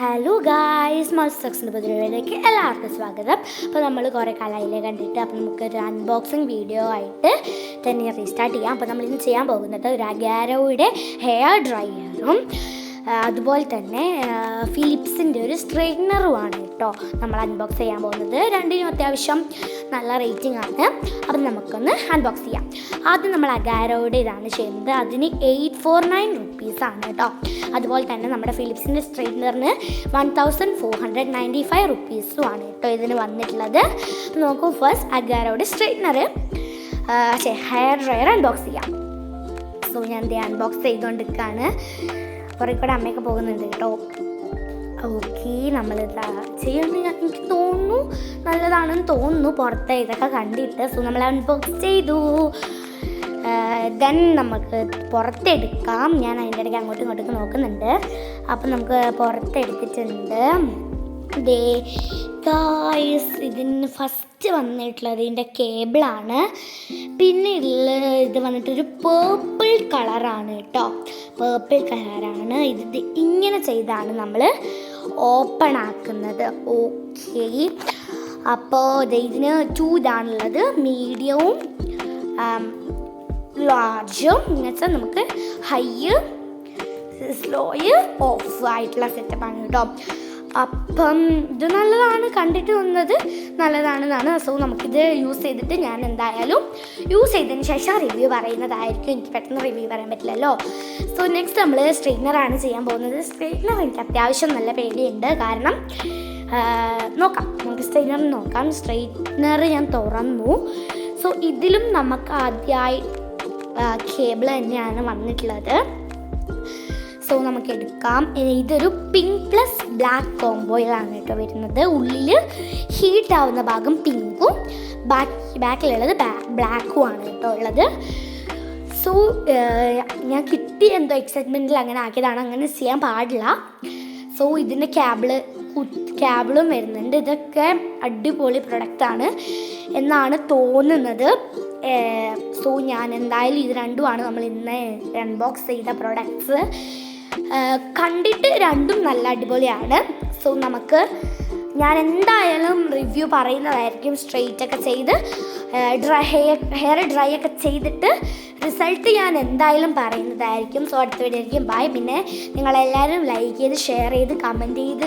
Hello guys മൾസക്സിൻ്റെ പുതിയയിലേക്ക് എല്ലാവർക്കും സ്വാഗതം. അപ്പോൾ നമ്മൾ കുറേ കാലയിലെ കണ്ടിട്ട് അപ്പോൾ നമുക്കൊരു അൺബോക്സിങ് വീഡിയോ ആയിട്ട് തന്നെ റീസ്റ്റാർട്ട് ചെയ്യാം. അപ്പോൾ നമ്മളിന്ന് ചെയ്യാൻ പോകുന്നത് ഒരു അഗാരോയുടെ ഹെയർ ഡ്രയറും അതുപോലെ തന്നെ ഫിലിപ്സിൻ്റെ ഒരു സ്ട്രെയിറ്റ്നറുമാണ് കേട്ടോ നമ്മൾ അൺബോക്സ് ചെയ്യാൻ പോകുന്നത്. രണ്ടിനും അത്യാവശ്യം നല്ല റേറ്റിംഗ് ആണ്. അപ്പം നമുക്കൊന്ന് അൺബോക്സ് ചെയ്യാം. ആദ്യം നമ്മൾ അഗാരോയുടെ ഇതാണ് ചെയ്യുന്നത്. അതിന് 849 റുപ്പീസാണ് കേട്ടോ. അതുപോലെ തന്നെ നമ്മുടെ ഫിലിപ്സിൻ്റെ സ്ട്രെയിറ്റ്നറിന് 1495 റുപ്പീസുമാണ് കേട്ടോ ഇതിന് വന്നിട്ടുള്ളത്. നോക്കൂ, ഫസ്റ്റ് അഗാരോയുടെ സ്ട്രെയിറ്റ്നർ ഹെയർ ഡ്രയർ അൺബോക്സ് ചെയ്യാം. സോ ഞാൻ അൺബോക്സ് ചെയ്തുകൊണ്ടിരിക്കുകയാണ്. കുറേ കൂടെ അമ്മയൊക്കെ പോകുന്നുണ്ട് കേട്ടോ. ഓക്കെ, നമ്മളിതാ ചെയ്യുന്നത് എനിക്ക് തോന്നുന്നു നല്ലതാണെന്ന് തോന്നുന്നു പുറത്തെ ഇതൊക്കെ കണ്ടിട്ട്. സോ നമ്മൾ അൺബോക്സ് ചെയ്തു. ദെൻ നമുക്ക് പുറത്തെടുക്കാം. ഞാൻ അതിൻ്റെ ഇടയ്ക്ക് അങ്ങോട്ടും ഇങ്ങോട്ടും നോക്കുന്നുണ്ട്. അപ്പം നമുക്ക് പുറത്തെടുത്തിട്ടുണ്ട്. ഗായ്സ്, ഇതിന് ഫസ്റ്റ് വന്നിട്ടുള്ളത് ഇതിൻ്റെ കേബിളാണ്. പിന്നെ ഇത് വന്നിട്ടൊരു പേർപ്പിൾ കളറാണ് കേട്ടോ. പേർപ്പിൾ കളറാണ് ഇത്. ഇങ്ങനെ ചെയ്താണ് നമ്മൾ ഓപ്പൺ ആക്കുന്നത്. ഓക്കെ, അപ്പോൾ ഇതിന് 2 ഇതാണുള്ളത്, മീഡിയവും ലാർജും. എന്നുവെച്ചാൽ നമുക്ക് ഹൈ സ്ലോയ് ഓഫ് ആയിട്ടുള്ള സെറ്റപ്പാണ് കേട്ടോ. അപ്പം ഇത് നല്ലതാണ്, കണ്ടിട്ട് തോന്നുന്നത് നല്ലതാണെന്നാണ്. സോ നമുക്കിത് യൂസ് ചെയ്തിട്ട് ഞാൻ എന്തായാലും യൂസ് ചെയ്തതിന് ശേഷം റിവ്യൂ പറയുന്നതായിരിക്കും. എനിക്ക് പെട്ടെന്ന് റിവ്യൂ പറയാൻ പറ്റില്ലല്ലോ. സോ നെക്സ്റ്റ് നമ്മൾ സ്ട്രെയിറ്റ്നറാണ് ചെയ്യാൻ പോകുന്നത്. സ്ട്രെയിറ്റ്നർ എനിക്ക് അത്യാവശ്യം നല്ല പേടിയുണ്ട്. കാരണം നോക്കാം, നമുക്ക് സ്ട്രെയിറ്റ്നർ നോക്കാം. സ്ട്രെയിറ്റ്നർ ഞാൻ തുറന്നു. സോ ഇതിലും നമുക്ക് ആദ്യമായി കേബിൾ തന്നെയാണ് വന്നിട്ടുള്ളത്. സോ നമുക്ക് എടുക്കാം. ഇതൊരു പിങ്ക് പ്ലസ് ബ്ലാക്ക് കോംബോയിലാണ് കേട്ടോ വരുന്നത്. ഉള്ളിൽ ഹീറ്റ് ആവുന്ന ഭാഗം പിങ്കും ബാക്കിലുള്ളത് ബ്ലാക്കും ആണ് കേട്ടോ ഉള്ളത്. സോ ഞാൻ കിട്ടി എന്തോ എക്സൈറ്റ്മെൻറ്റിൽ അങ്ങനെ ആക്കിയതാണ്. അങ്ങനെ ചെയ്യാൻ പാടില്ല. സോ ഇതിൻ്റെ ക്യാബിളും വരുന്നുണ്ട്. ഇതൊക്കെ അടിപൊളി പ്രൊഡക്റ്റാണ് എന്നാണ് തോന്നുന്നത്. സോ ഞാൻ എന്തായാലും ഇത് രണ്ടുമാണ് നമ്മൾ ഇന്ന് അൺബോക്സ് ചെയ്ത പ്രൊഡക്ട്സ്. കണ്ടിട്ട് രണ്ടും നല്ല അടിപൊളിയാണ്. സോ ഞാൻ എന്തായാലും റിവ്യൂ പറയുന്നതായിരിക്കും. സ്ട്രെയിറ്റ് ഒക്കെ ചെയ്ത് ഹെയർ ഡ്രൈ ഒക്കെ ചെയ്തിട്ട് റിസൾട്ട് ഞാൻ എന്തായാലും പറയുന്നതായിരിക്കും. സോ അടുത്ത വീഡിയോ ആയിരിക്കും. ബൈ. പിന്നെ നിങ്ങളെല്ലാവരും ലൈക്ക് ചെയ്ത് ഷെയർ ചെയ്ത് കമൻറ്റ് ചെയ്ത്